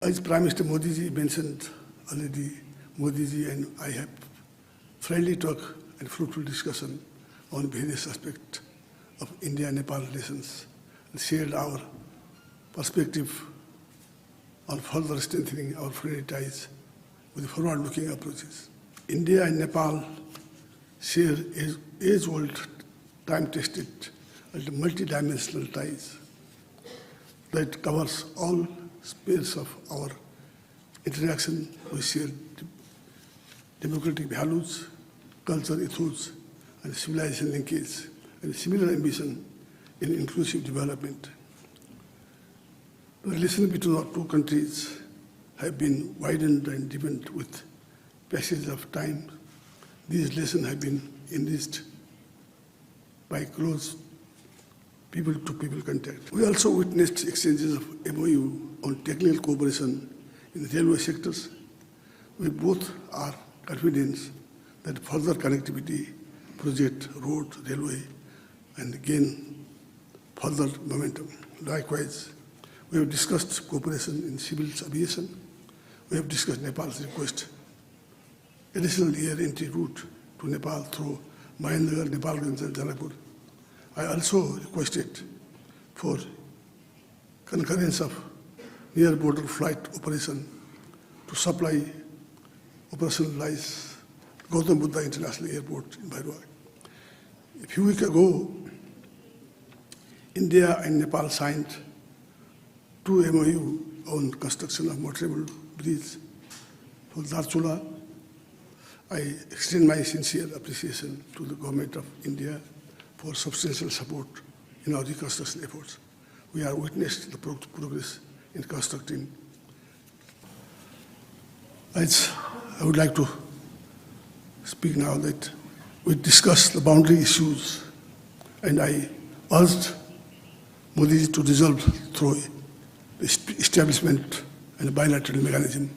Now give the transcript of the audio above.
As Prime Minister Modi ji mentioned already, Modi ji and I have friendly talk and fruitful discussion on various aspects of India-Nepal relations and shared our perspective on further strengthening our friendly ties with forward-looking approaches. India and Nepal share age-old, time-tested, and multidimensional ties that covers all spheres of our interaction. We share democratic values, culture, ethos, and civilization linkage, and similar ambition in inclusive development. The relations between our two countries have been widened and deepened with passage of time. These relations have been enriched by close people-to-people contact. We also witnessed exchanges of MOU on technical cooperation in the railway sectors. We both are confident that further connectivity, project, road, railway, and gain further momentum. Likewise, we have discussed cooperation in civil aviation. We have discussed Nepal's request additional air entry route to Nepal through Mahendragarh, Nepalganj, and Janakpur. I also requested for concurrence of near border flight operation to supply operationalize Gautam Buddha International Airport in Bhairwag. A few weeks ago, India and Nepal signed 2 MOU on construction of motorable bridge for Darchula. I extend my sincere appreciation to the Government of India for substantial support in our reconstruction efforts. We are witnessing the progress in constructing. I would like to speak now that we discussed the boundary issues, and I urged Modi ji to resolve through the establishment and a bilateral mechanism